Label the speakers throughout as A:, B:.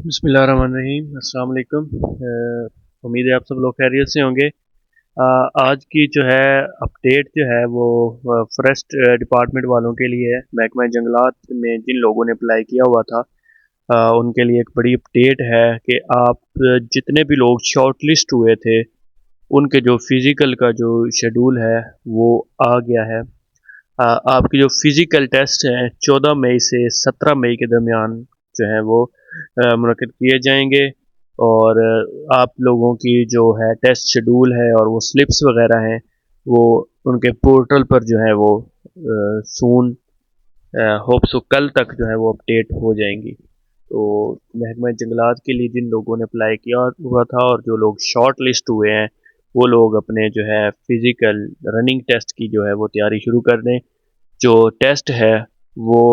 A: बिस्मिल्लाहिर्रहमानिर्रहीम। अस्सलाम वालेकुम। उम्मीद है आप सब लोग खैरियत से होंगे। आज की जो है अपडेट जो है वो फॉरेस्ट डिपार्टमेंट वालों के लिए है। महकमा जंगलात में जिन लोगों ने अप्लाई किया हुआ था उनके लिए एक बड़ी अपडेट है कि आप जितने भी लोग शॉर्ट लिस्ट हुए थे उनके जो फिज़िकल का जो शेड्यूल है वो आ गया है। आपके जो फिज़िकल टेस्ट हैं 14 मई से 17 मई के दरमियान जो है वो मुनक्किद किए जाएंगे। और आप लोगों की जो है टेस्ट शेड्यूल है और वो स्लिप्स वगैरह हैं वो उनके पोर्टल पर जो है वो सून होप सो कल तक जो है वो अपडेट हो जाएंगी। तो महकमा जंगलात के लिए जिन लोगों ने अप्लाई किया हुआ था और जो लोग शॉर्ट लिस्ट हुए हैं वो लोग अपने जो है फिज़िकल रनिंग टेस्ट की जो है वो तैयारी शुरू कर दें। जो टेस्ट है वो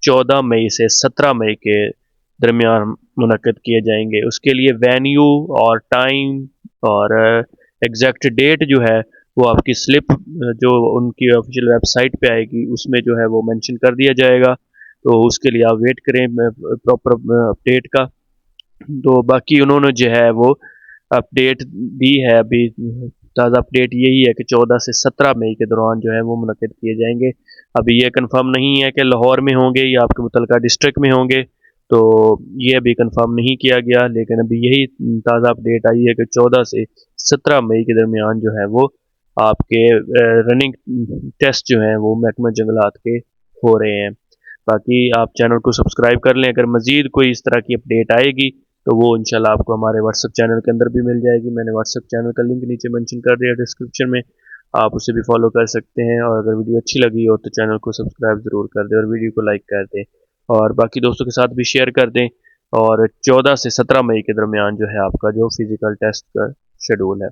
A: 14 मई से 17 मई के दरमियान मुनक्किद किए जाएंगे। उसके लिए वेन्यू और टाइम और एग्जैक्ट डेट जो है वो आपकी स्लिप जो उनकी ऑफिशियल वेबसाइट पे आएगी उसमें जो है वो मेंशन कर दिया जाएगा। तो उसके लिए आप वेट करें प्रॉपर अपडेट का। तो बाकी उन्होंने जो है वो अपडेट दी है अभी। ताज़ा अपडेट यही है कि 14 से 17 मई के दौरान जो है वो मुनक्किद किए जाएंगे। अभी ये कंफर्म नहीं है कि लाहौर में होंगे या आपके मुतलका डिस्ट्रिक्ट में होंगे, तो ये अभी कंफर्म नहीं किया गया। लेकिन अभी यही ताज़ा अपडेट आई है कि 14 से 17 मई के दरमियान जो है वो आपके रनिंग टेस्ट जो हैं वो महकमा जंगलात के हो रहे हैं। बाकी आप चैनल को सब्सक्राइब कर लें। अगर मज़ीद कोई इस तरह की अपडेट आएगी तो वो इंशाल्लाह आपको हमारे व्हाट्सएप चैनल के अंदर भी मिल जाएगी। मैंने व्हाट्सएप चैनल का लिंक नीचे मेंशन कर दिया डिस्क्रिप्शन में, आप उसे भी फॉलो कर सकते हैं। और अगर वीडियो अच्छी लगी हो तो चैनल को सब्सक्राइब ज़रूर कर दें और वीडियो को लाइक कर दें और बाकी दोस्तों के साथ भी शेयर कर दें। और 14 से 17 मई के दरमियान जो है आपका जो फिज़िकल टेस्ट का शेड्यूल है।